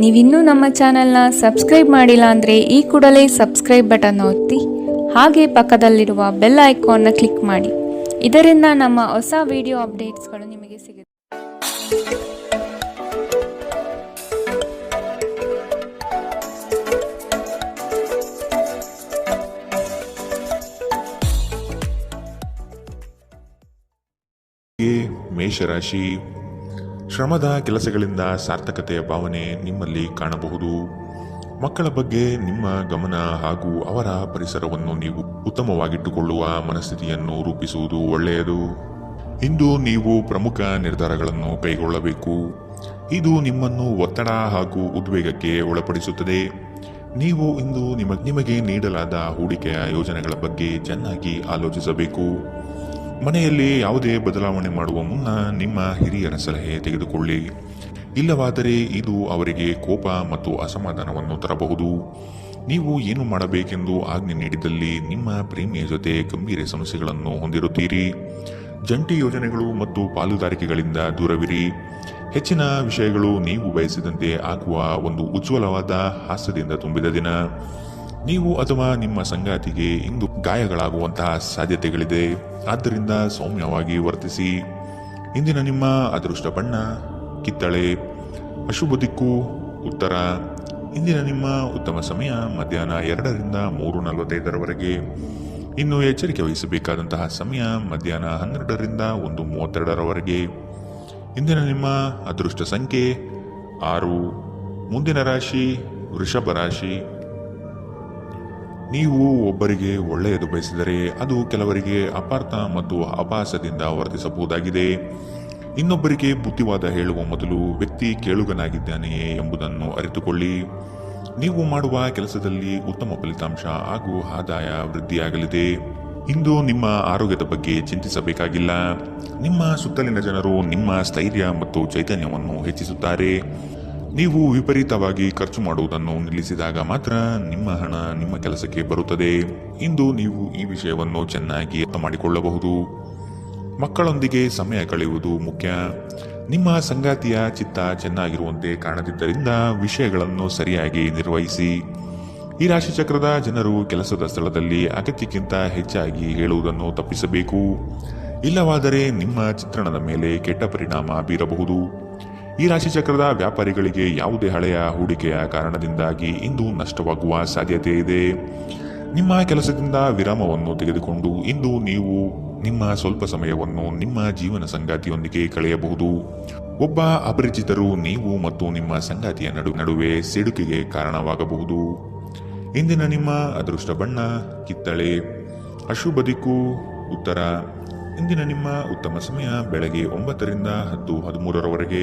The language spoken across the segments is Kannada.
ನೀವಿನ್ನೂ ನಮ್ಮ ಚಾನೆಲ್ನ ಸಬ್ಸ್ಕ್ರೈಬ್ ಮಾಡಿಲ್ಲ ಅಂದರೆ ಈ ಕೂಡಲೇ ಸಬ್ಸ್ಕ್ರೈಬ್ ಬಟನ್ ಒತ್ತಿ ಹಾಗೆ ಪಕ್ಕದಲ್ಲಿರುವ ಬೆಲ್ ಐಕಾನ್ನ ಕ್ಲಿಕ್ ಮಾಡಿ. ಇದರಿಂದ ನಮ್ಮ ಹೊಸ ವಿಡಿಯೋ ಅಪ್ಡೇಟ್ಸ್ಗಳು ನಿಮಗೆ ಸಿಗುತ್ತೆ. ಮೇಷರಾಶಿ, ಶ್ರಮದ ಕೆಲಸಗಳಿಂದ ಸಾರ್ಥಕತೆಯ ಭಾವನೆ ನಿಮ್ಮಲ್ಲಿ ಕಾಣಬಹುದು. ಮಕ್ಕಳ ಬಗ್ಗೆ ನಿಮ್ಮ ಗಮನ ಹಾಗೂ ಅವರ ಪರಿಸರವನ್ನು ನೀವು ಉತ್ತಮವಾಗಿಟ್ಟುಕೊಳ್ಳುವ ಮನಸ್ಥಿತಿಯನ್ನು ರೂಪಿಸುವುದು ಒಳ್ಳೆಯದು. ಇಂದು ನೀವು ಪ್ರಮುಖ ನಿರ್ಧಾರಗಳನ್ನು ಕೈಗೊಳ್ಳಬೇಕು. ಇದು ನಿಮ್ಮನ್ನು ಒತ್ತಡ ಹಾಗೂ ಉದ್ವೇಗಕ್ಕೆ ಒಳಪಡಿಸುತ್ತದೆ. ನೀವು ಇಂದು ನಿಮಗೆ ನೀಡಲಾದ ಹೂಡಿಕೆಯ ಯೋಜನೆಗಳ ಬಗ್ಗೆ ಚೆನ್ನಾಗಿ ಆಲೋಚಿಸಬೇಕು. ಮನೆಯಲ್ಲಿ ಯಾವುದೇ ಬದಲಾವಣೆ ಮಾಡುವ ಮುನ್ನ ನಿಮ್ಮ ಹಿರಿಯರ ಸಲಹೆ ತೆಗೆದುಕೊಳ್ಳಿ. ಇಲ್ಲವಾದರೆ ಇದು ಅವರಿಗೆ ಕೋಪ ಮತ್ತು ಅಸಮಾಧಾನವನ್ನು ತರಬಹುದು. ನೀವು ಏನು ಮಾಡಬೇಕೆಂದು ಆಜ್ಞೆ ನೀಡಿದಲ್ಲಿ ನಿಮ್ಮ ಪ್ರೇಮಿಯ ಜೊತೆ ಗಂಭೀರ ಸಮಸ್ಯೆಗಳನ್ನು ಹೊಂದಿರುತ್ತೀರಿ. ಜಂಟಿ ಯೋಜನೆಗಳು ಮತ್ತು ಪಾಲುದಾರಿಕೆಗಳಿಂದ ದೂರವಿರಿ. ಹೆಚ್ಚಿನ ವಿಷಯಗಳು ನೀವು ಬಯಸಿದಂತೆ ಆಗುವ ಒಂದು ಉಜ್ವಲವಾದ ಹಾಸ್ಯದಿಂದ ತುಂಬಿದ ದಿನ. ನೀವು ಅಥವಾ ನಿಮ್ಮ ಸಂಗಾತಿಗೆ ಇಂದು ಗಾಯಗಳಾಗುವಂತಹ ಸಾಧ್ಯತೆಗಳಿದೆ. ಆದ್ದರಿಂದ ಸೌಮ್ಯವಾಗಿ ವರ್ತಿಸಿ. ಇಂದಿನ ನಿಮ್ಮ ಅದೃಷ್ಟ ಬಣ್ಣ ಕಿತ್ತಳೆ. ಅಶುಭ ದಿಕ್ಕು ಉತ್ತರ. ಇಂದಿನ ನಿಮ್ಮ ಉತ್ತಮ ಸಮಯ ಮಧ್ಯಾಹ್ನ 2ರಿಂದ 3:45 ಇನ್ನು ಎಚ್ಚರಿಕೆ ವಹಿಸಬೇಕಾದಂತಹ ಸಮಯ ಮಧ್ಯಾಹ್ನ 12ರಿಂದ 1:32 ಇಂದಿನ ನಿಮ್ಮ ಅದೃಷ್ಟ ಸಂಖ್ಯೆ 6. ಮುಂದಿನ ರಾಶಿ ವೃಷಭ ರಾಶಿ. ನೀವು ಒಬ್ಬರಿಗೆ ಒಳ್ಳೆಯದು ಬಯಸಿದರೆ ಅದು ಕೆಲವರಿಗೆ ಅಪಾರ್ಥ ಮತ್ತು ಅಪಹಾಸದಿಂದ ವರ್ತಿಸಬಹುದಾಗಿದೆ. ಇನ್ನೊಬ್ಬರಿಗೆ ಬುದ್ಧಿವಾದ ಹೇಳುವ ಮೊದಲು ವ್ಯಕ್ತಿ ಕೇಳುಗನಾಗಿದ್ದಾನೆಯೇ ಎಂಬುದನ್ನು ಅರಿತುಕೊಳ್ಳಿ. ನೀವು ಮಾಡುವ ಕೆಲಸದಲ್ಲಿ ಉತ್ತಮ ಫಲಿತಾಂಶ ಹಾಗೂ ಆದಾಯ ವೃದ್ಧಿಯಾಗಲಿದೆ. ಇಂದು ನಿಮ್ಮ ಆರೋಗ್ಯದ ಬಗ್ಗೆ ಚಿಂತಿಸಬೇಕಾಗಿಲ್ಲ. ನಿಮ್ಮ ಸುತ್ತಲಿನ ಜನರು ನಿಮ್ಮ ಸ್ಥೈರ್ಯ ಮತ್ತು ಚೈತನ್ಯವನ್ನು ಹೆಚ್ಚಿಸುತ್ತಾರೆ. ನೀವು ವಿಪರೀತವಾಗಿ ಖರ್ಚು ಮಾಡುವುದನ್ನು ನಿಲ್ಲಿಸಿದಾಗ ಮಾತ್ರ ನಿಮ್ಮ ಹಣ ನಿಮ್ಮ ಕೆಲಸಕ್ಕೆ ಬರುತ್ತದೆ. ಇಂದು ನೀವು ಈ ವಿಷಯವನ್ನು ಚೆನ್ನಾಗಿ ಅರ್ಥ ಮಾಡಿಕೊಳ್ಳಬಹುದು. ಮಕ್ಕಳೊಂದಿಗೆ ಸಮಯ ಕಳೆಯುವುದು ಮುಖ್ಯ. ನಿಮ್ಮ ಸಂಗಾತಿಯ ಚಿತ್ತ ಚೆನ್ನಾಗಿರುವಂತೆ ಕಾಣದಿದ್ದರಿಂದ ವಿಷಯಗಳನ್ನು ಸರಿಯಾಗಿ ನಿರ್ವಹಿಸಿ. ಈ ರಾಶಿಚಕ್ರದ ಜನರು ಕೆಲಸದ ಸ್ಥಳದಲ್ಲಿ ಅಗತ್ಯಕ್ಕಿಂತ ಹೆಚ್ಚಾಗಿ ಹೇಳುವುದನ್ನು ತಪ್ಪಿಸಬೇಕು. ಇಲ್ಲವಾದರೆ ನಿಮ್ಮ ಚಿತ್ರಣದ ಮೇಲೆ ಕೆಟ್ಟ ಪರಿಣಾಮ ಬೀರಬಹುದು. ಈ ರಾಶಿಚಕ್ರದ ವ್ಯಾಪಾರಿಗಳಿಗೆ ಯಾವುದೇ ಹಳೆಯ ಹೂಡಿಕೆಯ ಕಾರಣದಿಂದಾಗಿ ಇಂದು ನಷ್ಟವಾಗುವ ಸಾಧ್ಯತೆ ಇದೆ. ನಿಮ್ಮ ಕೆಲಸದಿಂದ ವಿರಾಮವನ್ನು ತೆಗೆದುಕೊಂಡು ಇಂದು ನೀವು ನಿಮ್ಮ ಸ್ವಲ್ಪ ಸಮಯವನ್ನು ನಿಮ್ಮ ಜೀವನ ಸಂಗಾತಿಯೊಂದಿಗೆ ಕಳೆಯಬಹುದು. ಒಬ್ಬ ಅಪರಿಚಿತರು ನೀವು ಮತ್ತು ನಿಮ್ಮ ಸಂಗಾತಿಯ ನಡುವೆ ಸಿಡುಕಿಗೆ ಕಾರಣವಾಗಬಹುದು. ಇಂದಿನ ನಿಮ್ಮ ಅದೃಷ್ಟ ಬಣ್ಣ ಕಿತ್ತಳೆ. ಅಶುಭ ದಿಕ್ಕು ಉತ್ತರ. ಇಂದಿನ ನಿಮ್ಮ ಉತ್ತಮ ಸಮಯ ಬೆಳಗ್ಗೆ 9ರಿಂದ 10:13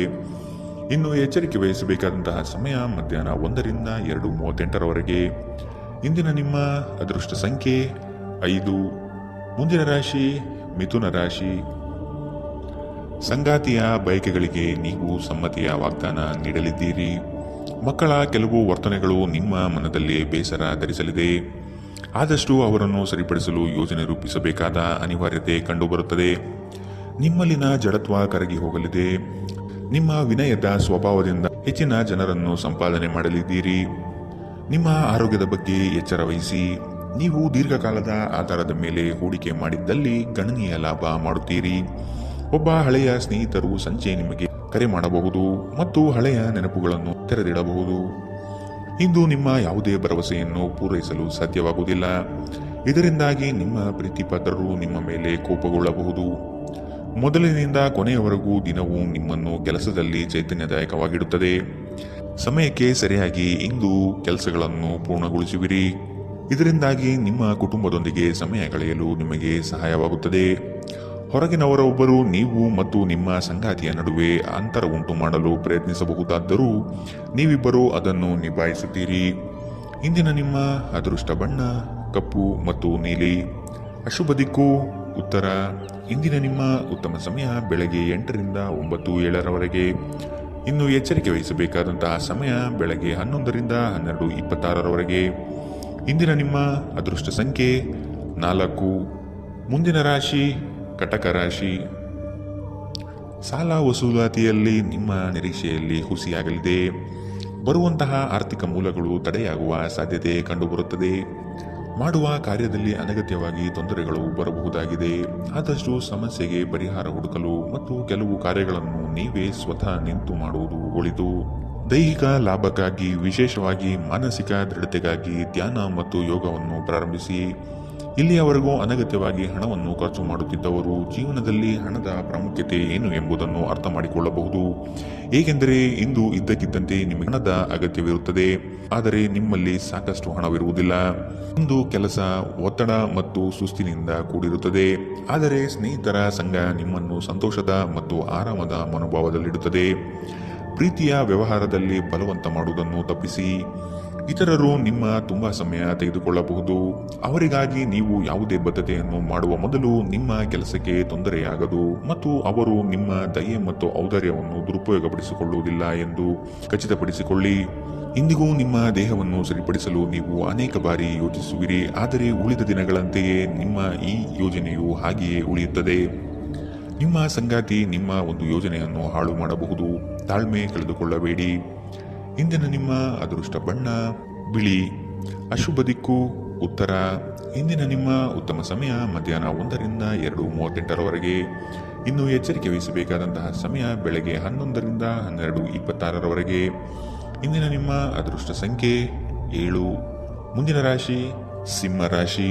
ಇನ್ನು ಎಚ್ಚರಿಕೆ ವಹಿಸಬೇಕಾದಂತಹ ಸಮಯ ಮಧ್ಯಾಹ್ನ 1ರಿಂದ 2:38 ಇಂದಿನ ನಿಮ್ಮ ಅದೃಷ್ಟ ಸಂಖ್ಯೆ 5. ಮುಂದಿನ ರಾಶಿ ಮಿಥುನ ರಾಶಿ. ಸಂಗಾತಿಯ ಬಯಕೆಗಳಿಗೆ ನೀವು ಸಮ್ಮತಿಯ ವಾಗ್ದಾನ ನೀಡಲಿದ್ದೀರಿ. ಮಕ್ಕಳ ಕೆಲವು ವರ್ತನೆಗಳು ನಿಮ್ಮ ಮನದಲ್ಲಿ ಬೇಸರ ಧರಿಸಲಿದೆ. ಆದಷ್ಟು ಅವರನ್ನು ಸರಿಪಡಿಸಲು ಯೋಜನೆ ರೂಪಿಸಬೇಕಾದ ಅನಿವಾರ್ಯತೆ ಕಂಡುಬರುತ್ತದೆ. ನಿಮ್ಮಲ್ಲಿನ ಜಡತ್ವ ಕರಗಿ ಹೋಗಲಿದೆ. ನಿಮ್ಮ ವಿನಯದ ಸ್ವಭಾವದಿಂದ ಹೆಚ್ಚಿನ ಜನರನ್ನು ಸಂಪಾದನೆ ಮಾಡಲಿದ್ದೀರಿ. ನಿಮ್ಮ ಆರೋಗ್ಯದ ಬಗ್ಗೆ ಎಚ್ಚರ ವಹಿಸಿ. ನೀವು ದೀರ್ಘಕಾಲದ ಆಧಾರದ ಮೇಲೆ ಹೂಡಿಕೆ ಮಾಡಿದ್ದಲ್ಲಿ ಗಣನೀಯ ಲಾಭ ಮಾಡುತ್ತೀರಿ. ಒಬ್ಬ ಹಳೆಯ ಸ್ನೇಹಿತರು ಸಂಜೆ ನಿಮಗೆ ಕರೆ ಮಾಡಬಹುದು ಮತ್ತು ಹಳೆಯ ನೆನಪುಗಳನ್ನು ತೆರೆದಿಡಬಹುದು. ಇಂದು ನಿಮ್ಮ ಯಾವುದೇ ಭರವಸೆಯನ್ನು ಪೂರೈಸಲು ಸಾಧ್ಯವಾಗುವುದಿಲ್ಲ. ಇದರಿಂದಾಗಿ ನಿಮ್ಮ ಪ್ರೀತಿಪಾತ್ರರು ನಿಮ್ಮ ಮೇಲೆ ಕೋಪಗೊಳ್ಳಬಹುದು. ಮೊದಲಿನಿಂದ ಕೊನೆಯವರೆಗೂ ದಿನವೂ ನಿಮ್ಮನ್ನು ಕೆಲಸದಲ್ಲಿ ಚೈತನ್ಯದಾಯಕವಾಗಿಡುತ್ತದೆ. ಸಮಯಕ್ಕೆ ಸರಿಯಾಗಿ ಇಂದು ಕೆಲಸಗಳನ್ನು ಪೂರ್ಣಗೊಳಿಸುವಿರಿ. ಇದರಿಂದಾಗಿ ನಿಮ್ಮ ಕುಟುಂಬದೊಂದಿಗೆ ಸಮಯ ಕಳೆಯಲು ನಿಮಗೆ ಸಹಾಯವಾಗುತ್ತದೆ. ಹೊರಗಿನವರೊಬ್ಬರು ನೀವು ಮತ್ತು ನಿಮ್ಮ ಸಂಗಾತಿಯ ನಡುವೆ ಅಂತರ ಉಂಟು ಮಾಡಲು ಪ್ರಯತ್ನಿಸಬಹುದಾದರೂ ನೀವಿಬ್ಬರೂ ಅದನ್ನು ನಿಭಾಯಿಸುತ್ತೀರಿ. ಇಂದಿನ ನಿಮ್ಮ ಅದೃಷ್ಟ ಬಣ್ಣ ಕಪ್ಪು ಮತ್ತು ನೀಲಿ. ಅಶುಭ ದಿಕ್ಕು ಉತ್ತರ. ಇಂದಿನ ನಿಮ್ಮ ಉತ್ತಮ ಸಮಯ ಬೆಳಗ್ಗೆ 8ರಿಂದ 9:07 ಇನ್ನು ಎಚ್ಚರಿಕೆ ವಹಿಸಬೇಕಾದಂತಹ ಸಮಯ ಬೆಳಗ್ಗೆ 11ರಿಂದ 12:26 ಇಂದಿನ ನಿಮ್ಮ ಅದೃಷ್ಟ ಸಂಖ್ಯೆ 4. ಮುಂದಿನ ರಾಶಿ ಕಟಕ ರಾಶಿ. ಸಾಲ ವಸೂಲಾತಿಯಲ್ಲಿ ನಿಮ್ಮ ನಿರೀಕ್ಷೆಯಲ್ಲಿ ಹುಸಿಯಾಗಲಿದೆ. ಬರುವಂತಹ ಆರ್ಥಿಕ ಮೂಲಗಳು ತಡೆಯಾಗುವ ಸಾಧ್ಯತೆ ಕಂಡುಬರುತ್ತದೆ. ಮಾಡುವ ಕಾರ್ಯದಲ್ಲಿ ಅನಗತ್ಯವಾಗಿ ತೊಂದರೆಗಳು ಬರಬಹುದಾಗಿದೆ. ಆದಷ್ಟು ಸಮಸ್ಯೆಗೆ ಪರಿಹಾರ ಹುಡುಕಲು ಮತ್ತು ಕೆಲವು ಕಾರ್ಯಗಳನ್ನು ನೀವೇ ಸ್ವತಃ ನಿಂತು ಮಾಡುವುದು ಒಳಿತು. ದೈಹಿಕ ಲಾಭಕ್ಕಾಗಿ, ವಿಶೇಷವಾಗಿ ಮಾನಸಿಕ ದೃಢತೆಗಾಗಿ ಧ್ಯಾನ ಮತ್ತು ಯೋಗವನ್ನು ಪ್ರಾರಂಭಿಸಿ. ಇಲ್ಲಿಯವರೆಗೂ ಅನಗತ್ಯವಾಗಿ ಹಣವನ್ನು ಖರ್ಚು ಮಾಡುತ್ತಿದ್ದವರು ಜೀವನದಲ್ಲಿ ಹಣದ ಪ್ರಾಮುಖ್ಯತೆ ಏನು ಎಂಬುದನ್ನು ಅರ್ಥ ಮಾಡಿಕೊಳ್ಳಬಹುದು. ಏಕೆಂದರೆ ಇಂದು ಇದ್ದಕ್ಕಿದ್ದಂತೆ ನಿಮಗೆ ಹಣದ ಅಗತ್ಯವಿರುತ್ತದೆ, ಆದರೆ ನಿಮ್ಮಲ್ಲಿ ಸಾಕಷ್ಟು ಹಣವಿರುವುದಿಲ್ಲ. ಇಂದು ಕೆಲಸ ಒತ್ತಡ ಮತ್ತು ಸುಸ್ತಿನಿಂದ ಕೂಡಿರುತ್ತದೆ, ಆದರೆ ಸ್ನೇಹಿತರ ಸಂಘ ನಿಮ್ಮನ್ನು ಸಂತೋಷದ ಮತ್ತು ಆರಾಮದ ಮನೋಭಾವದಲ್ಲಿಡುತ್ತದೆ. ಪ್ರೀತಿಯ ವ್ಯವಹಾರದಲ್ಲಿ ಬಲವಂತ ಮಾಡುವುದನ್ನು ತಪ್ಪಿಸಿ. ಇತರರು ನಿಮ್ಮ ತುಂಬಾ ಸಮಯ ತೆಗೆದುಕೊಳ್ಳಬಹುದು. ಅವರಿಗಾಗಿ ನೀವು ಯಾವುದೇ ಬದ್ಧತೆಯನ್ನು ಮಾಡುವ ಮೊದಲು ನಿಮ್ಮ ಕೆಲಸಕ್ಕೆ ತೊಂದರೆಯಾಗದು ಮತ್ತು ಅವರು ನಿಮ್ಮ ದಯೆ ಮತ್ತು ಔದಾರ್ಯವನ್ನು ದುರುಪಯೋಗಪಡಿಸಿಕೊಳ್ಳುವುದಿಲ್ಲ ಎಂದು ಖಚಿತಪಡಿಸಿಕೊಳ್ಳಿ. ಇಂದಿಗೂ ನಿಮ್ಮ ದೇಹವನ್ನು ಸರಿಪಡಿಸಲು ನೀವು ಅನೇಕ ಬಾರಿ ಯೋಚಿಸುವಿರಿ, ಆದರೆ ಉಳಿದ ದಿನಗಳಂತೆಯೇ ನಿಮ್ಮ ಈ ಯೋಜನೆಯು ಹಾಗೆಯೇ ಉಳಿಯುತ್ತದೆ. ನಿಮ್ಮ ಸಂಗಾತಿ ನಿಮ್ಮ ಒಂದು ಯೋಜನೆಯನ್ನು ಹಾಳು ಮಾಡಬಹುದು. ತಾಳ್ಮೆ ಕಳೆದುಕೊಳ್ಳಬೇಡಿ. ಇಂದಿನ ನಿಮ್ಮ ಅದೃಷ್ಟ ಬಣ್ಣ ಬಿಳಿ. ಅಶುಭ ದಿಕ್ಕು ಉತ್ತರ. ಇಂದಿನ ನಿಮ್ಮ ಉತ್ತಮ ಸಮಯ ಮಧ್ಯಾಹ್ನ 1 ರಿಂದ 2:38 ಇನ್ನು ಎಚ್ಚರಿಕೆ ವಹಿಸಬೇಕಾದಂತಹ ಸಮಯ ಬೆಳಗ್ಗೆ 11 ರಿಂದ 12:26 ಇಂದಿನ ನಿಮ್ಮ ಅದೃಷ್ಟ ಸಂಖ್ಯೆ 7. ಮುಂದಿನ ರಾಶಿ ಸಿಂಹ ರಾಶಿ.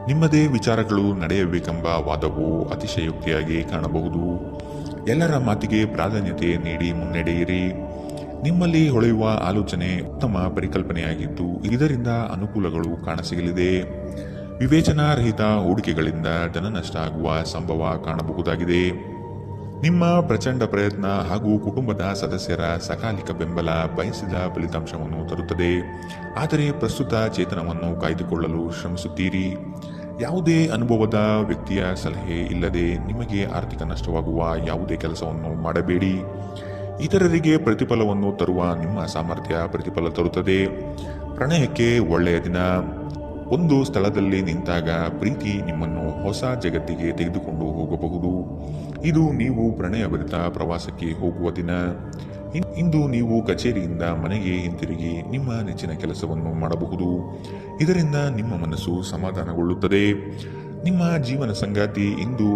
ನಿಮ್ಮದೇ ವಿಚಾರಗಳು ನಡೆಯಬೇಕೆಂಬ ವಾದವು ಅತಿಶಯೋಕ್ತಿಯಾಗಿ ಕಾಣಬಹುದು. ಎಲ್ಲರ ಮಾತಿಗೆ ಪ್ರಾಧಾನ್ಯತೆ ನೀಡಿ ಮುನ್ನಡೆಯಿರಿ. ನಿಮ್ಮಲ್ಲಿ ಹೊಳೆಯುವ ಆಲೋಚನೆ ಉತ್ತಮ ಪರಿಕಲ್ಪನೆಯಾಗಿದ್ದು ಇದರಿಂದ ಅನುಕೂಲಗಳು ಕಾಣಸಿಗಲಿದೆ. ವಿವೇಚನಾರಹಿತ ಹೂಡಿಕೆಗಳಿಂದ ಧನನಷ್ಟ ಆಗುವ ಸಂಭವ ಕಾಣಬಹುದಾಗಿದೆ. ನಿಮ್ಮ ಪ್ರಚಂಡ ಪ್ರಯತ್ನ ಹಾಗೂ ಕುಟುಂಬದ ಸದಸ್ಯರ ಸಕಾಲಿಕ ಬೆಂಬಲ ಬಯಸಿದ ಫಲಿತಾಂಶವನ್ನು ತರುತ್ತದೆ, ಆದರೆ ಪ್ರಸ್ತುತ ಚೇತನವನ್ನು ಕಾಯ್ದುಕೊಳ್ಳಲು ಶ್ರಮಿಸುತ್ತೀರಿ. ಯಾವುದೇ ಅನುಭವದ ವ್ಯಕ್ತಿಯ ಸಲಹೆ ಇಲ್ಲದೆ ನಿಮಗೆ ಆರ್ಥಿಕ ನಷ್ಟವಾಗುವ ಯಾವುದೇ ಕೆಲಸವನ್ನು ಮಾಡಬೇಡಿ. ಇತರರಿಗೆ ಪ್ರತಿಫಲವನ್ನು ತರುವ ನಿಮ್ಮ ಸಾಮರ್ಥ್ಯ ಪ್ರತಿಫಲ ತರುತ್ತದೆ. ಪ್ರಣಯಕ್ಕೆ ಒಳ್ಳೆಯ ದಿನ. ಒಂದು ಸ್ಥಳದಲ್ಲಿ ನಿಂತಾಗ ಪ್ರೀತಿ ನಿಮ್ಮನ್ನು ಹೊಸ ಜಗತ್ತಿಗೆ ತೆಗೆದುಕೊಂಡು ಹೋಗಬಹುದು. ಇದು ನೀವು ಪ್ರಣಯಭರಿತ ಪ್ರವಾಸಕ್ಕೆ ಹೋಗುವ ದಿನ. ಇಂದು ನೀವು ಕಚೇರಿಯಿಂದ ಮನೆಗೆ ಹಿಂತಿರುಗಿ ನಿಮ್ಮ ನೆಚ್ಚಿನ ಕೆಲಸವನ್ನು ಮಾಡಬಹುದು. ಇದರಿಂದ ನಿಮ್ಮ ಮನಸ್ಸು ಸಮಾಧಾನಗೊಳ್ಳುತ್ತದೆ. ನಿಮ್ಮ ಜೀವನ ಸಂಗಾತಿ ಇಂದು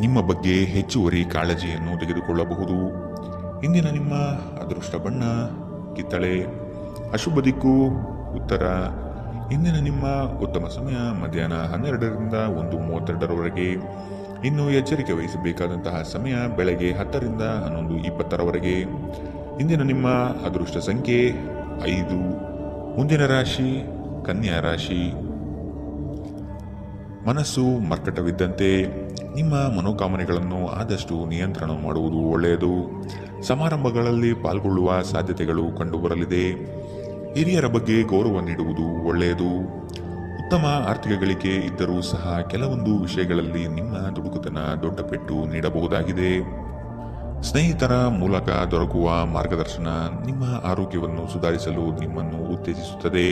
ನಿಮ್ಮ ಬಗ್ಗೆ ಹೆಚ್ಚುವರಿ ಕಾಳಜಿಯನ್ನು ತೆಗೆದುಕೊಳ್ಳಬಹುದು. ಇಂದಿನ ನಿಮ್ಮ ಅದೃಷ್ಟ ಬಣ್ಣ ಕಿತ್ತಳೆ. ಅಶುಭ ದಿಕ್ಕು ಉತ್ತರ. ಇಂದಿನ ನಿಮ್ಮ ಉತ್ತಮ ಸಮಯ ಮಧ್ಯಾಹ್ನ 12 ರಿಂದ 1:32 ಇನ್ನು ಎಚ್ಚರಿಕೆ ವಹಿಸಬೇಕಾದಂತಹ ಸಮಯ ಬೆಳಗ್ಗೆ 10 ರಿಂದ 11:20 ಇಂದಿನ ನಿಮ್ಮ ಅದೃಷ್ಟ ಸಂಖ್ಯೆ 5. ಮುಂದಿನ ರಾಶಿ ಕನ್ಯಾ ರಾಶಿ. ಮನಸ್ಸು ಮರ್ಕಟವಿದ್ದಂತೆ. ನಿಮ್ಮ ಮನೋಕಾಮನೆಗಳನ್ನು ಆದಷ್ಟು ನಿಯಂತ್ರಣ ಮಾಡುವುದು ಒಳ್ಳೆಯದು. ಸಮಾರಂಭಗಳಲ್ಲಿ ಪಾಲ್ಗೊಳ್ಳುವ ಸಾಧ್ಯತೆಗಳು ಕಂಡುಬರಲಿದೆ. ಹಿರಿಯರ ಬಗ್ಗೆ ಗೌರವ ನೀಡುವುದು ಒಳ್ಳೆಯದು. ಉತ್ತಮ ಆರ್ಥಿಕ ಗಳಿಕೆ ಇದ್ದರೂ ಸಹ ಕೆಲವೊಂದು ವಿಷಯಗಳಲ್ಲಿ ನಿಮ್ಮ ದುಡುಕುತನ ದೊಡ್ಡ ಪೆಟ್ಟು ನೀಡಬಹುದಾಗಿದೆ. ಸ್ನೇಹಿತರ ಮೂಲಕ ದೊರಕುವ ಮಾರ್ಗದರ್ಶನ ನಿಮ್ಮ ಆರೋಗ್ಯವನ್ನು ಸುಧಾರಿಸಲು ನಿಮ್ಮನ್ನು ಉತ್ತೇಜಿಸುತ್ತದೆ.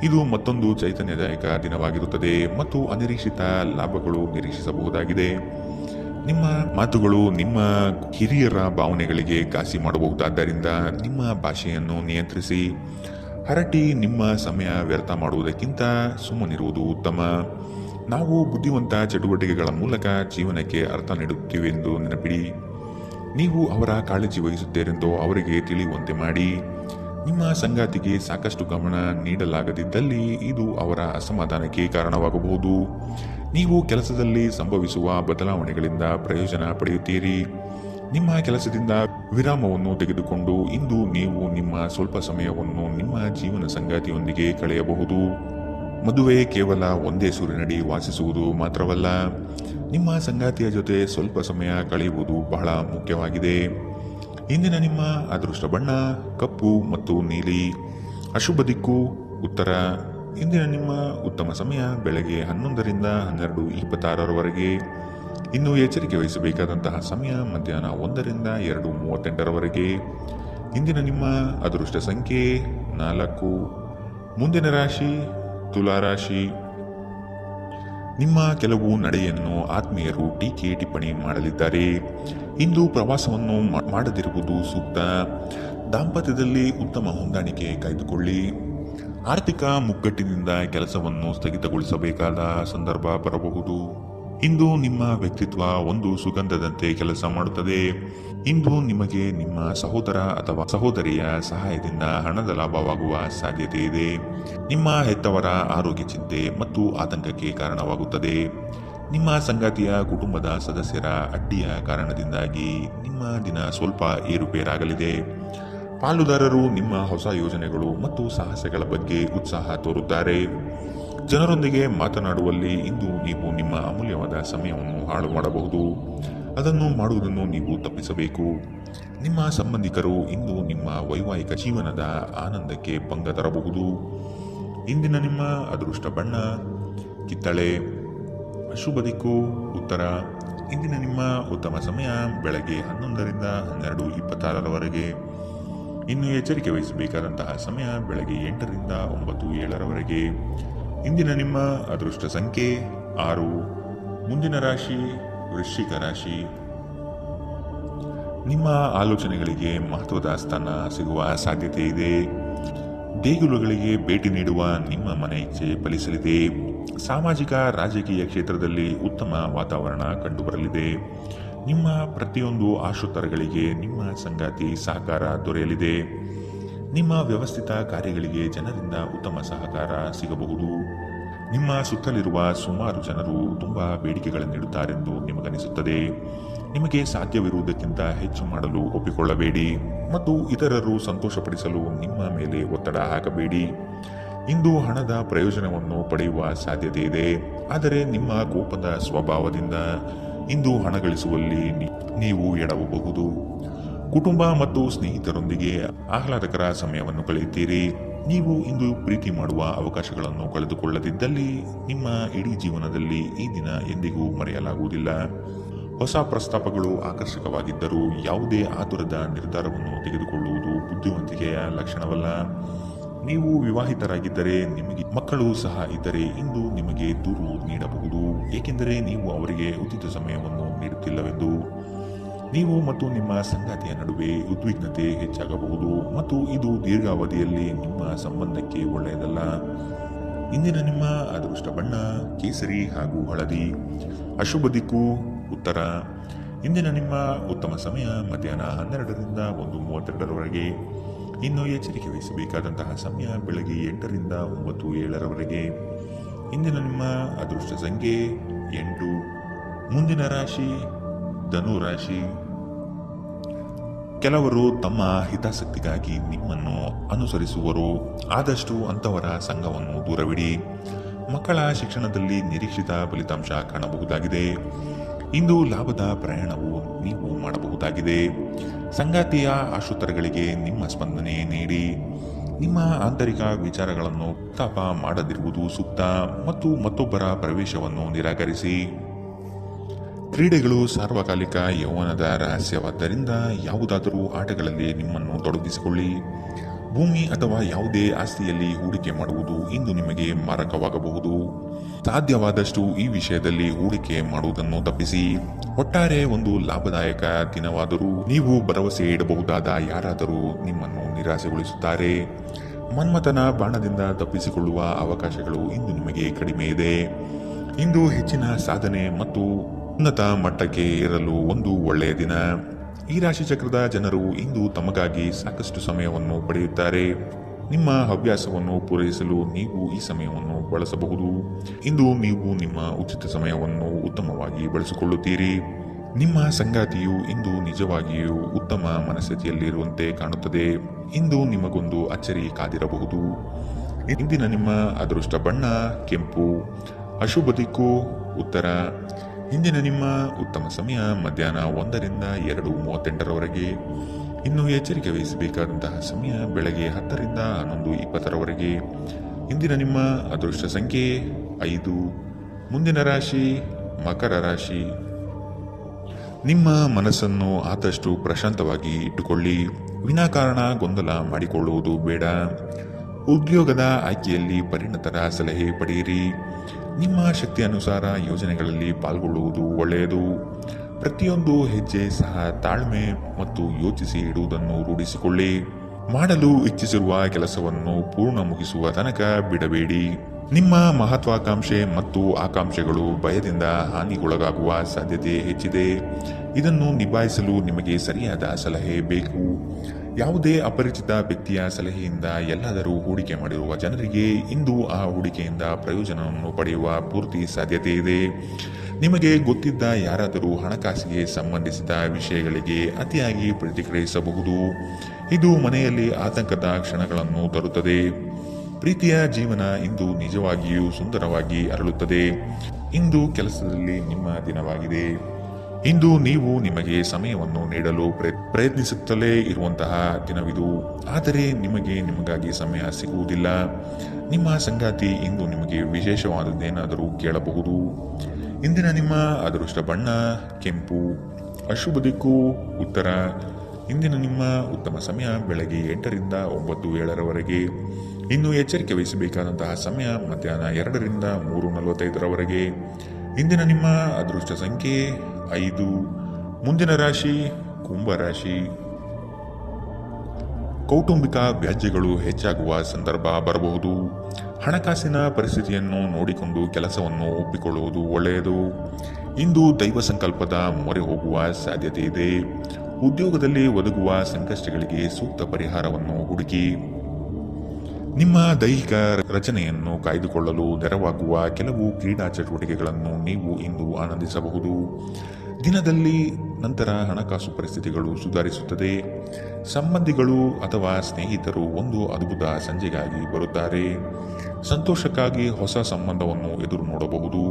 ಇದು ಮತ್ತೊಂದು ಚೈತನ್ಯದಾಯಕ ದಿನವಾಗಿರುತ್ತದೆ ಮತ್ತು ಅನಿರೀಕ್ಷಿತ ಲಾಭಗಳು ನಿರೀಕ್ಷಿಸಬಹುದಾಗಿದೆ. ನಿಮ್ಮ ಮಾತುಗಳು ನಿಮ್ಮ ಹಿರಿಯರ ಭಾವನೆಗಳಿಗೆ ಘಾಸಿ ಮಾಡಬಹುದಾದ್ದರಿಂದ ನಿಮ್ಮ ಭಾಷೆಯನ್ನು ನಿಯಂತ್ರಿಸಿ. ಹರಟಿ ನಿಮ್ಮ ಸಮಯ ವ್ಯರ್ಥ ಮಾಡುವುದಕ್ಕಿಂತ ಸುಮ್ಮನಿರುವುದು ಉತ್ತಮ. ನಾವು ಬುದ್ಧಿವಂತ ಚಟುವಟಿಕೆಗಳ ಮೂಲಕ ಜೀವನಕ್ಕೆ ಅರ್ಥ ನೀಡುತ್ತೀವೆಂದು ನೆನಪಿಡಿ. ನೀವು ಅವರ ಕಾಳಜಿ ವಹಿಸುತ್ತೀರೆಂದು ಅವರಿಗೆ ತಿಳಿಯುವಂತೆ ಮಾಡಿ. ನಿಮ್ಮ ಸಂಗಾತಿಗೆ ಸಾಕಷ್ಟು ಗಮನ ನೀಡಲಾಗದಿದ್ದಲ್ಲಿ ಇದು ಅವರ ಅಸಮಾಧಾನಕ್ಕೆ ಕಾರಣವಾಗಬಹುದು. ನೀವು ಕೆಲಸದಲ್ಲಿ ಸಂಭವಿಸುವ ಬದಲಾವಣೆಗಳಿಂದ ಪ್ರಯೋಜನ ಪಡೆಯುತ್ತೀರಿ. ನಿಮ್ಮ ಕೆಲಸದಿಂದ ವಿರಾಮವನ್ನು ತೆಗೆದುಕೊಂಡು ಇಂದು ನೀವು ನಿಮ್ಮ ಸ್ವಲ್ಪ ಸಮಯವನ್ನು ನಿಮ್ಮ ಜೀವನ ಸಂಗಾತಿಯೊಂದಿಗೆ ಕಳೆಯಬಹುದು. ಮದುವೆ ಕೇವಲ ಒಂದೇ ಸೂರಿನಡಿ ವಾಸಿಸುವುದು ಮಾತ್ರವಲ್ಲ, ನಿಮ್ಮ ಸಂಗಾತಿಯ ಜೊತೆ ಸ್ವಲ್ಪ ಸಮಯ ಕಳೆಯುವುದು ಬಹಳ ಮುಖ್ಯವಾಗಿದೆ. ಇಂದಿನ ನಿಮ್ಮ ಅದೃಷ್ಟ ಬಣ್ಣ ಕಪ್ಪು ಮತ್ತು ನೀಲಿ. ಅಶುಭ ದಿಕ್ಕು ಉತ್ತರ. ಇಂದಿನ ನಿಮ್ಮ ಉತ್ತಮ ಸಮಯ ಬೆಳಗ್ಗೆ 11 ರಿಂದ 12:26 ಇನ್ನು ಎಚ್ಚರಿಕೆ ವಹಿಸಬೇಕಾದಂತಹ ಸಮಯ ಮಧ್ಯಾಹ್ನ 1 ರಿಂದ 2:38 ಇಂದಿನ ನಿಮ್ಮ ಅದೃಷ್ಟ ಸಂಖ್ಯೆ 4. ಮುಂದಿನ ರಾಶಿ ತುಲಾ ರಾಶಿ. ನಿಮ್ಮ ಕೆಲವು ನಡೆಯನ್ನು ಆತ್ಮೀಯರು ಟೀಕೆ ಟಿಪ್ಪಣಿ ಮಾಡಲಿದ್ದಾರೆ. ಇಂದು ಪ್ರವಾಸವನ್ನು ಮಾಡದಿರುವುದು ಸೂಕ್ತ. ದಾಂಪತ್ಯದಲ್ಲಿ ಉತ್ತಮ ಹೊಂದಾಣಿಕೆ ಕಾಯ್ದುಕೊಳ್ಳಿ. ಆರ್ಥಿಕ ಮುಗ್ಗಟ್ಟಿನಿಂದ ಕೆಲಸವನ್ನು ಸ್ಥಗಿತಗೊಳಿಸಬೇಕಾದ ಸಂದರ್ಭ ಬರಬಹುದು. ಇಂದು ನಿಮ್ಮ ವ್ಯಕ್ತಿತ್ವ ಒಂದು ಸುಗಂಧದಂತೆ ಕೆಲಸ ಮಾಡುತ್ತದೆ. ಇಂದು ನಿಮಗೆ ನಿಮ್ಮ ಸಹೋದರ ಅಥವಾ ಸಹೋದರಿಯ ಸಹಾಯದಿಂದ ಹಣದ ಲಾಭವಾಗುವ ಸಾಧ್ಯತೆ ಇದೆ. ನಿಮ್ಮ ಹೆತ್ತವರ ಆರೋಗ್ಯ ಚಿಂತೆ ಮತ್ತು ಆತಂಕಕ್ಕೆ ಕಾರಣವಾಗುತ್ತದೆ. ನಿಮ್ಮ ಸಂಗಾತಿಯ ಕುಟುಂಬದ ಸದಸ್ಯರ ಅಡ್ಡಿಯ ಕಾರಣದಿಂದಾಗಿ ನಿಮ್ಮ ದಿನ ಸ್ವಲ್ಪ ಏರುಪೇರಾಗಲಿದೆ. ಪಾಲುದಾರರು ನಿಮ್ಮ ಹೊಸ ಯೋಜನೆಗಳು ಮತ್ತು ಸಾಹಸಗಳ ಬಗ್ಗೆ ಉತ್ಸಾಹ ತೋರುತ್ತಾರೆ. ಜನರೊಂದಿಗೆ ಮಾತನಾಡುವಲ್ಲಿ ಇಂದು ನೀವು ನಿಮ್ಮ ಅಮೂಲ್ಯವಾದ ಸಮಯವನ್ನು ಹಾಳು ಮಾಡಬಹುದು. ಅದನ್ನು ಮಾಡುವುದನ್ನು ನೀವು ತಪ್ಪಿಸಬೇಕು. ನಿಮ್ಮ ಸಂಬಂಧಿಕರು ಇಂದು ನಿಮ್ಮ ವೈವಾಹಿಕ ಜೀವನದ ಆನಂದಕ್ಕೆ ಭಂಗ ತರಬಹುದು. ಇಂದಿನ ನಿಮ್ಮ ಅದೃಷ್ಟ ಬಣ್ಣ ಕಿತ್ತಳೆ. ಶುಭ ದಿಕ್ಕು ಉತ್ತರ. ಇಂದಿನ ನಿಮ್ಮ ಉತ್ತಮ ಸಮಯ ಬೆಳಗ್ಗೆ 11ರಿಂದ 12:26 ಇನ್ನು ಎಚ್ಚರಿಕೆ ವಹಿಸಬೇಕಾದಂತಹ ಸಮಯ ಬೆಳಗ್ಗೆ 8ರಿಂದ 9:07 ಇಂದಿನ ನಿಮ್ಮ ಅದೃಷ್ಟ ಸಂಖ್ಯೆ 6. ಮುಂದಿನ ರಾಶಿ ವೃಶ್ಚಿಕ ರಾಶಿ. ನಿಮ್ಮ ಆಲೋಚನೆಗಳಿಗೆ ಮಹತ್ವದ ಸ್ಥಾನ ಸಿಗುವ ಸಾಧ್ಯತೆ ಇದೆ. ದೇಗುಲಗಳಿಗೆ ಭೇಟಿ ನೀಡುವ ನಿಮ್ಮ ಮನೆ ಇಚ್ಛೆ ಫಲಿಸಲಿದೆ. ಸಾಮಾಜಿಕ ರಾಜಕೀಯ ಕ್ಷೇತ್ರದಲ್ಲಿ ಉತ್ತಮ ವಾತಾವರಣ ಕಂಡುಬರಲಿದೆ. ನಿಮ್ಮ ಪ್ರತಿಯೊಂದು ಆಶೋತ್ತರಗಳಿಗೆ ನಿಮ್ಮ ಸಂಗಾತಿ ಸಹಕಾರ ದೊರೆಯಲಿದೆ. ನಿಮ್ಮ ವ್ಯವಸ್ಥಿತ ಕಾರ್ಯಗಳಿಗೆ ಜನರಿಂದ ಉತ್ತಮ ಸಹಕಾರ ಸಿಗಬಹುದು. ನಿಮ್ಮ ಸುತ್ತಲಿರುವ ಸುಮಾರು ಜನರು ತುಂಬಾ ಬೇಡಿಕೆಗಳನ್ನಿಡುತ್ತಾರೆಂದು ನಿಮಗನಿಸುತ್ತದೆ. ನಿಮಗೆ ಸಾಧ್ಯವಿರುವುದಕ್ಕಿಂತ ಹೆಚ್ಚು ಮಾಡಲು ಒಪ್ಪಿಕೊಳ್ಳಬೇಡಿ ಮತ್ತು ಇತರರು ಸಂತೋಷಪಡಿಸಲು ನಿಮ್ಮ ಮೇಲೆ ಒತ್ತಡ ಹಾಕಬೇಡಿ. ಇಂದು ಹಣದ ಪ್ರಯೋಜನವನ್ನು ಪಡೆಯುವ ಸಾಧ್ಯತೆ ಇದೆ. ಆದರೆ ನಿಮ್ಮ ಕೋಪದ ಸ್ವಭಾವದಿಂದ ಇಂದು ಹಣ ಗಳಿಸುವಲ್ಲಿ ನೀವು ಎಡವಬಹುದು. ಕುಟುಂಬ ಮತ್ತು ಸ್ನೇಹಿತರೊಂದಿಗೆ ಆಹ್ಲಾದಕರ ಸಮಯವನ್ನು ಕಳೆಯುತ್ತೀರಿ. ನೀವು ಇಂದು ಪ್ರೀತಿ ಮಾಡುವ ಅವಕಾಶಗಳನ್ನು ಕಳೆದುಕೊಳ್ಳದಿದ್ದಲ್ಲಿ ನಿಮ್ಮ ಇಡೀ ಜೀವನದಲ್ಲಿ ಈ ದಿನ ಎಂದಿಗೂ ಮರೆಯಲಾಗುವುದಿಲ್ಲ. ಹೊಸ ಪ್ರಸ್ತಾಪಗಳು ಆಕರ್ಷಕವಾಗಿದ್ದರೂ ಯಾವುದೇ ಆತುರದ ನಿರ್ಧಾರವನ್ನು ತೆಗೆದುಕೊಳ್ಳುವುದು ಬುದ್ಧಿವಂತಿಕೆಯ ಲಕ್ಷಣವಲ್ಲ. ನೀವು ವಿವಾಹಿತರಾಗಿದ್ದರೆ, ನಿಮಗೆ ಮಕ್ಕಳು ಸಹ ಇದ್ದರೆ ಇಂದು ನಿಮಗೆ ದೂರು ನೀಡಬಹುದು, ಏಕೆಂದರೆ ನೀವು ಅವರಿಗೆ ಉಚಿತ ಸಮಯವನ್ನು ನೀಡುತ್ತಿಲ್ಲವೆಂದು. ನೀವು ಮತ್ತು ನಿಮ್ಮ ಸಂಗಾತಿಯ ನಡುವೆ ಉದ್ವಿಗ್ನತೆ ಹೆಚ್ಚಾಗಬಹುದು ಮತ್ತು ಇದು ದೀರ್ಘಾವಧಿಯಲ್ಲಿ ನಿಮ್ಮ ಸಂಬಂಧಕ್ಕೆ ಒಳ್ಳೆಯದಲ್ಲ. ಇಂದಿನ ನಿಮ್ಮ ಅದೃಷ್ಟ ಬಣ್ಣ ಕೇಸರಿ ಹಾಗೂ ಹಳದಿ. ಅಶುಭ ದಿಕ್ಕು ಉತ್ತರ. ಇಂದಿನ ನಿಮ್ಮ ಉತ್ತಮ ಸಮಯ ಮಧ್ಯಾಹ್ನ 12ರಿಂದ 1:32 ಇನ್ನು ಎಚ್ಚರಿಕೆ ವಹಿಸಬೇಕಾದಂತಹ ಸಮಯ ಬೆಳಗ್ಗೆ 8ರಿಂದ 9:07 ಇಂದಿನ ನಿಮ್ಮ ಅದೃಷ್ಟ ಸಂಖ್ಯೆ 8. ಮುಂದಿನ ರಾಶಿ ಧನು ರಾಶಿ. ಕೆಲವರು ತಮ್ಮ ಹಿತಾಸಕ್ತಿಗಾಗಿ ನಿಮ್ಮನ್ನು ಅನುಸರಿಸುವರು. ಆದಷ್ಟು ಅಂತವರ ಸಂಘವನ್ನು ದೂರವಿಡಿ. ಮಕ್ಕಳ ಶಿಕ್ಷಣದಲ್ಲಿ ನಿರೀಕ್ಷಿತ ಫಲಿತಾಂಶ ಕಾಣಬಹುದಾಗಿದೆ. ಇಂದು ಲಾಭದ ಪ್ರಯಾಣವು ನೀವು ಮಾಡಬಹುದಾಗಿದೆ. ಸಂಗಾತಿಯ ಆಶೋತ್ತರಗಳಿಗೆ ನಿಮ್ಮ ಸ್ಪಂದನೆ ನೀಡಿ. ನಿಮ್ಮ ಆಂತರಿಕ ವಿಚಾರಗಳನ್ನು ತಾಪ ಮಾಡದಿರುವುದು ಸೂಕ್ತ ಮತ್ತು ಮತ್ತೊಬ್ಬರ ಪ್ರವೇಶವನ್ನು ನಿರಾಕರಿಸಿ. ಕ್ರೀಡೆಗಳು ಸಾರ್ವಕಾಲಿಕ ಯೌವನದ ರಹಸ್ಯವಾದ್ದರಿಂದ ಯಾವುದಾದರೂ ಆಟಗಳಲ್ಲಿ ನಿಮ್ಮನ್ನು ತೊಡಗಿಸಿಕೊಳ್ಳಿ. ಭೂಮಿ ಅಥವಾ ಯಾವುದೇ ಆಸ್ತಿಯಲ್ಲಿ ಹೂಡಿಕೆ ಮಾಡುವುದು ಇಂದು ನಿಮಗೆ ಮಾರಕವಾಗಬಹುದು. ಸಾಧ್ಯವಾದಷ್ಟು ಈ ವಿಷಯದಲ್ಲಿ ಹೂಡಿಕೆ ಮಾಡುವುದನ್ನು ತಪ್ಪಿಸಿ. ಒಟ್ಟಾರೆ ಒಂದು ಲಾಭದಾಯಕ ದಿನವಾದರೂ ನೀವು ಭರವಸೆ ಇಡಬಹುದಾದ ಯಾರಾದರೂ ನಿಮ್ಮನ್ನು ನಿರಾಸೆಗೊಳಿಸುತ್ತಾರೆ. ಮನ್ಮಥನ ಬಾಣದಿಂದ ತಪ್ಪಿಸಿಕೊಳ್ಳುವ ಅವಕಾಶಗಳು ಇಂದು ನಿಮಗೆ ಕಡಿಮೆ ಇದೆ. ಇಂದು ಹೆಚ್ಚಿನ ಸಾಧನೆ ಮತ್ತು ಉನ್ನತ ಮಟ್ಟಕ್ಕೆ ಏರಲು ಒಂದು ಒಳ್ಳೆಯ ದಿನ. ಈ ರಾಶಿ ಚಕ್ರದ ಜನರು ಇಂದು ತಮಗಾಗಿ ಸಾಕಷ್ಟು ಸಮಯವನ್ನು ಪಡೆಯುತ್ತಾರೆ. ನಿಮ್ಮ ಹವ್ಯಾಸವನ್ನು ಪೂರೈಸಲು ನೀವು ಈ ಸಮಯವನ್ನು ಬಳಸಬಹುದು. ಇಂದು ನೀವು ನಿಮ್ಮ ಉಚಿತ ಸಮಯವನ್ನು ಉತ್ತಮವಾಗಿ ಬಳಸಿಕೊಳ್ಳುತ್ತೀರಿ. ನಿಮ್ಮ ಸಂಗಾತಿಯು ಇಂದು ನಿಜವಾಗಿಯೂ ಉತ್ತಮ ಮನಸ್ಥಿತಿಯಲ್ಲಿರುವಂತೆ ಕಾಣುತ್ತದೆ. ಇಂದು ನಿಮಗೊಂದು ಅಚ್ಚರಿ ಕಾದಿರಬಹುದು. ಇಂದಿನ ನಿಮ್ಮ ಅದೃಷ್ಟ ಬಣ್ಣ ಕೆಂಪು. ಅಶುಭ ದಿಕ್ಕು ಉತ್ತರ. ಇಂದಿನ ನಿಮ್ಮ ಉತ್ತಮ ಸಮಯ ಮಧ್ಯಾಹ್ನ 1ರಿಂದ 2:38 ಇನ್ನು ಎಚ್ಚರಿಕೆ ವಹಿಸಬೇಕಾದಂತಹ ಸಮಯ ಬೆಳಗ್ಗೆ 10ರಿಂದ 11:20 ಇಂದಿನ ನಿಮ್ಮ ಅದೃಷ್ಟ ಸಂಖ್ಯೆ 5. ಮುಂದಿನ ರಾಶಿ ಮಕರ ರಾಶಿ. ನಿಮ್ಮ ಮನಸ್ಸನ್ನು ಆದಷ್ಟು ಪ್ರಶಾಂತವಾಗಿ ಇಟ್ಟುಕೊಳ್ಳಿ. ವಿನಾಕಾರಣ ಗೊಂದಲ ಮಾಡಿಕೊಳ್ಳುವುದು ಬೇಡ. ಉದ್ಯೋಗದ ಆಯ್ಕೆಯಲ್ಲಿ ಪರಿಣತರ ಸಲಹೆ ಪಡೆಯಿರಿ. ನಿಮ್ಮ ಶಕ್ತಿ ಅನುಸಾರ ಯೋಜನೆಗಳಲ್ಲಿ ಪಾಲ್ಗೊಳ್ಳುವುದು ಒಳ್ಳೆಯದು. ಪ್ರತಿಯೊಂದು ಹೆಜ್ಜೆ ಸಹ ತಾಳ್ಮೆ ಮತ್ತು ಯೋಚಿಸಿ ಇಡುವುದನ್ನು ರೂಢಿಸಿಕೊಳ್ಳಿ. ಮಾಡಲು ಇಚ್ಛಿಸಿರುವ ಕೆಲಸವನ್ನು ಪೂರ್ಣ ಮುಗಿಸುವ ತನಕ ಬಿಡಬೇಡಿ. ನಿಮ್ಮ ಮಹತ್ವಾಕಾಂಕ್ಷೆ ಮತ್ತು ಆಕಾಂಕ್ಷೆಗಳು ಭಯದಿಂದ ಹಾನಿಗೊಳಗಾಗುವ ಸಾಧ್ಯತೆ ಹೆಚ್ಚಿದೆ. ಇದನ್ನು ನಿಭಾಯಿಸಲು ನಿಮಗೆ ಸರಿಯಾದ ಸಲಹೆ ಬೇಕು. ಯಾವುದೇ ಅಪರಿಚಿತ ವ್ಯಕ್ತಿಯ ಸಲಹೆಯಿಂದ ಎಲ್ಲಾದರೂ ಹೂಡಿಕೆ ಮಾಡಿರುವ ಜನರಿಗೆ ಇಂದು ಆ ಹೂಡಿಕೆಯಿಂದ ಪ್ರಯೋಜನವನ್ನು ಪಡೆಯುವ ಪೂರ್ತಿ ಸಾಧ್ಯತೆ ಇದೆ. ನಿಮಗೆ ಗೊತ್ತಿದ್ದ ಯಾರಾದರೂ ಹಣಕಾಸಿಗೆ ಸಂಬಂಧಿಸಿದ ವಿಷಯಗಳಿಗೆ ಅತಿಯಾಗಿ ಪ್ರತಿಕ್ರಿಯಿಸಬಹುದು. ಇದು ಮನೆಯಲ್ಲಿ ಆತಂಕದ ಕ್ಷಣಗಳನ್ನು ತರುತ್ತದೆ. ಪ್ರೀತಿಯ ಜೀವನ ಇಂದು ನಿಜವಾಗಿಯೂ ಸುಂದರವಾಗಿ ಅರಳುತ್ತದೆ. ಇಂದು ಕೆಲಸದಲ್ಲಿ ನಿಮ್ಮ ದಿನವಾಗಿದೆ. ಇಂದು ನೀವು ನಿಮಗೆ ಸಮಯವನ್ನು ನೀಡಲು ಪ್ರಯತ್ನಿಸುತ್ತಲೇ ಇರುವಂತಹ ದಿನವಿದು. ಆದರೆ ನಿಮಗಾಗಿ ಸಮಯ ಸಿಗುವುದಿಲ್ಲ. ನಿಮ್ಮ ಸಂಗಾತಿ ಇಂದು ನಿಮಗೆ ವಿಶೇಷವಾದದ್ದೇನಾದರೂ ಕೇಳಬಹುದು. ಇಂದಿನ ನಿಮ್ಮ ಅದೃಷ್ಟ ಬಣ್ಣ ಕೆಂಪು. ಅಶುಭ ದಿಕ್ಕು ಉತ್ತರ. ಇಂದಿನ ನಿಮ್ಮ ಉತ್ತಮ ಸಮಯ ಬೆಳಗ್ಗೆ 8ರಿಂದ 9:07 ಇನ್ನು ಎಚ್ಚರಿಕೆ ವಹಿಸಬೇಕಾದಂತಹ ಸಮಯ ಮಧ್ಯಾಹ್ನ 2ರಿಂದ 3:45 ಇಂದಿನ ನಿಮ್ಮ ಅದೃಷ್ಟ ಸಂಖ್ಯೆ 5. ಮುಂದಿನ ರಾಶಿ ಕುಂಭರಾಶಿ. ಕೌಟುಂಬಿಕ ವ್ಯಾಜ್ಯಗಳು ಹೆಚ್ಚಾಗುವ ಸಂದರ್ಭ ಬರಬಹುದು. ಹಣಕಾಸಿನ ಪರಿಸ್ಥಿತಿಯನ್ನು ನೋಡಿಕೊಂಡು ಕೆಲಸವನ್ನು ಒಪ್ಪಿಕೊಳ್ಳುವುದು ಒಳ್ಳೆಯದು. ಇಂದು ದೈವ ಸಂಕಲ್ಪದ ಮೊರೆ ಹೋಗುವ ಸಾಧ್ಯತೆ ಇದೆ. ಉದ್ಯೋಗದಲ್ಲಿ ಒದಗುವ ಸಂಕಷ್ಟಗಳಿಗೆ ಸೂಕ್ತ ಪರಿಹಾರವನ್ನು ಹುಡುಕಿ. ನಿಮ್ಮ ದೈಹಿಕ ರಚನೆಯನ್ನು ಕಾಯ್ದುಕೊಳ್ಳಲು ನೆರವಾಗುವ ಕೆಲವು ಕ್ರೀಡಾ ಚಟುವಟಿಕೆಗಳನ್ನು ನೀವು ಇಂದು ಆನಂದಿಸಬಹುದು. ದಿನದಲ್ಲಿ ನಂತರ ಹಣಕಾಸು ಪರಿಸ್ಥಿತಿಗಳು ಸುಧಾರಿಸುತ್ತದೆ. ಸಂಬಂಧಿಗಳು ಅಥವಾ ಸ್ನೇಹಿತರು ಒಂದು ಅದ್ಭುತ ಸಂಜೆಗಾಗಿ ಬರುತ್ತಾರೆ. ಸಂತೋಷಕ್ಕಾಗಿ ಹೊಸ ಸಂಬಂಧವನ್ನು ಎದುರು ನೋಡಬಹುದು.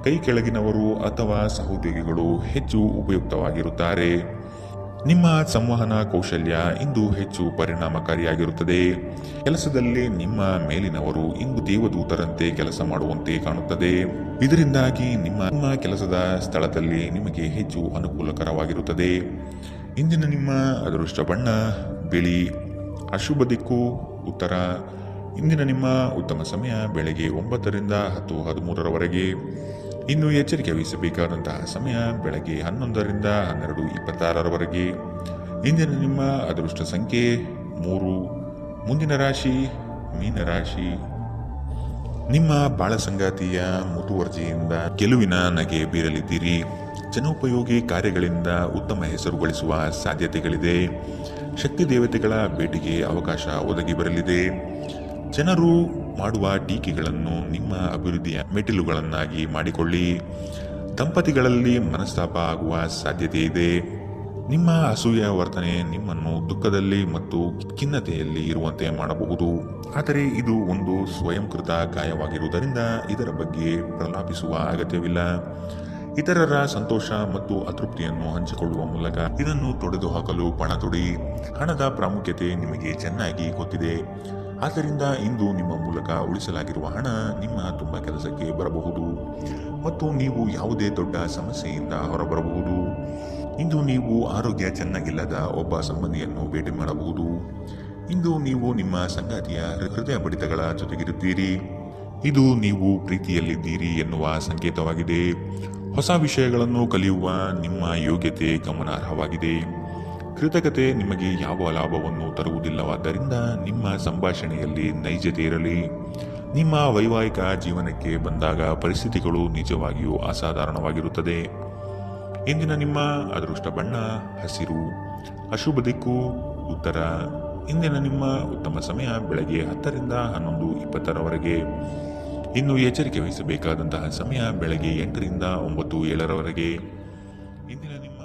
ಕೈ ಕೆಳಗಿನವರು ಅಥವಾ ಸಹೋದ್ಯೋಗಿಗಳು ಹೆಚ್ಚು ಉಪಯುಕ್ತವಾಗಿರುತ್ತಾರೆ. ನಿಮ್ಮ ಸಂವಹನ ಕೌಶಲ್ಯ ಇಂದು ಹೆಚ್ಚು ಪರಿಣಾಮಕಾರಿಯಾಗಿರುತ್ತದೆ. ಕೆಲಸದಲ್ಲಿ ನಿಮ್ಮ ಮೇಲಿನವರು ಇಂದು ದೇವದೂತರಂತೆ ಕೆಲಸ ಮಾಡುವಂತೆ ಕಾಣುತ್ತದೆ. ಇದರಿಂದಾಗಿ ನಿಮ್ಮ ಕೆಲಸದ ಸ್ಥಳದಲ್ಲಿ ನಿಮಗೆ ಹೆಚ್ಚು ಅನುಕೂಲಕರವಾಗಿರುತ್ತದೆ. ಇಂದಿನ ನಿಮ್ಮ ಅದೃಷ್ಟ ಬಣ್ಣ ಬಿಳಿ. ಅಶುಭ ದಿಕ್ಕು ಉತ್ತರ. ಇಂದಿನ ನಿಮ್ಮ ಉತ್ತಮ ಸಮಯ ಬೆಳಗ್ಗೆ 9ರಿಂದ 10:13 ಇನ್ನು ಎಚ್ಚರಿಕೆ ವಹಿಸಬೇಕಾದಂತಹ ಸಮಯ ಬೆಳಗ್ಗೆ 11ರಿಂದ 12:26 ಇಂದಿನ ನಿಮ್ಮ ಅದೃಷ್ಟ ಸಂಖ್ಯೆ 3. ಮುಂದಿನ ರಾಶಿ ಮೀನರಾಶಿ. ನಿಮ್ಮ ಬಾಳ ಸಂಗಾತಿಯ ಮುತುವರ್ಜಿಯಿಂದ ಗೆಲುವಿನ ನಗೆ ಬೀರಲಿದ್ದೀರಿ. ಜನೋಪಯೋಗಿ ಕಾರ್ಯಗಳಿಂದ ಉತ್ತಮ ಹೆಸರು ಗಳಿಸುವ ಸಾಧ್ಯತೆಗಳಿದೆ. ಶಕ್ತಿ ದೇವತೆಗಳ ಭೇಟಿಗೆ ಅವಕಾಶ ಒದಗಿ ಬರಲಿದೆ. ಜನರು ಮಾಡುವ ಟೀಕೆಗಳನ್ನು ನಿಮ್ಮ ಅಭಿವೃದ್ಧಿಯ ಮೆಟ್ಟಿಲುಗಳನ್ನಾಗಿ ಮಾಡಿಕೊಳ್ಳಿ. ದಂಪತಿಗಳಲ್ಲಿ ಮನಸ್ತಾಪ ಆಗುವ ಸಾಧ್ಯತೆ ಇದೆ. ನಿಮ್ಮ ಅಸೂಯ ವರ್ತನೆ ನಿಮ್ಮನ್ನು ದುಃಖದಲ್ಲಿ ಮತ್ತು ಖಿನ್ನತೆಯಲ್ಲಿ ಇರುವಂತೆ ಮಾಡಬಹುದು. ಆದರೆ ಇದು ಒಂದು ಸ್ವಯಂಕೃತ ಗಾಯವಾಗಿರುವುದರಿಂದ ಇದರ ಬಗ್ಗೆ ಪ್ರಲಾಪಿಸುವ ಅಗತ್ಯವಿಲ್ಲ. ಇತರರ ಸಂತೋಷ ಮತ್ತು ಅತೃಪ್ತಿಯನ್ನು ಹಂಚಿಕೊಳ್ಳುವ ಮೂಲಕ ಇದನ್ನು ತೊಡೆದುಹಾಕಲು ಪಣ ತೊಡಿ. ಹಣದ ಪ್ರಾಮುಖ್ಯತೆ ನಿಮಗೆ ಚೆನ್ನಾಗಿ ಗೊತ್ತಿದೆ. ಆದ್ದರಿಂದ ಇಂದು ನಿಮ್ಮ ಮೂಲಕ ಉಳಿಸಲಾಗಿರುವ ಹಣ ನಿಮ್ಮ ತುಂಬ ಕೆಲಸಕ್ಕೆ ಬರಬಹುದು ಮತ್ತು ನೀವು ಯಾವುದೇ ದೊಡ್ಡ ಸಮಸ್ಯೆಯಿಂದ ಹೊರಬರಬಹುದು. ಇಂದು ನೀವು ಆರೋಗ್ಯ ಚೆನ್ನಾಗಿಲ್ಲದ ಒಬ್ಬ ಸಂಬಂಧಿಯನ್ನು ಭೇಟಿ ಮಾಡಬಹುದು. ಇಂದು ನೀವು ನಿಮ್ಮ ಸಂಗಾತಿಯ ಹೃದಯ ಬಡಿತಗಳ ಜೊತೆಗಿರುತ್ತೀರಿ. ಇದು ನೀವು ಪ್ರೀತಿಯಲ್ಲಿದ್ದೀರಿ ಎನ್ನುವ ಸಂಕೇತವಾಗಿದೆ. ಹೊಸ ವಿಷಯಗಳನ್ನು ಕಲಿಯುವ ನಿಮ್ಮ ಯೋಗ್ಯತೆ ಗಮನಾರ್ಹವಾಗಿದೆ. ಕೃತಜ್ಞತೆ ನಿಮಗೆ ಯಾವ ಲಾಭವನ್ನು ತರುವುದಿಲ್ಲವಾದ್ದರಿಂದ ನಿಮ್ಮ ಸಂಭಾಷಣೆಯಲ್ಲಿ ನೈಜತೆ ಇರಲಿ. ನಿಮ್ಮ ವೈವಾಹಿಕ ಜೀವನಕ್ಕೆ ಬಂದಾಗ ಪರಿಸ್ಥಿತಿಗಳು ನಿಜವಾಗಿಯೂ ಅಸಾಧಾರಣವಾಗಿರುತ್ತದೆ. ಇಂದಿನ ನಿಮ್ಮ ಅದೃಷ್ಟ ಬಣ್ಣ ಹಸಿರು. ಅಶುಭ ದಿಕ್ಕು ಉತ್ತರ. ಇಂದಿನ ನಿಮ್ಮ ಉತ್ತಮ ಸಮಯ ಬೆಳಗ್ಗೆ 10ರಿಂದ 11:20 ಇನ್ನು ಎಚ್ಚರಿಕೆ ವಹಿಸಬೇಕಾದಂತಹ ಸಮಯ ಬೆಳಗ್ಗೆ 8ರಿಂದ 9:07 ಇಂದಿನ ನಿಮ್ಮ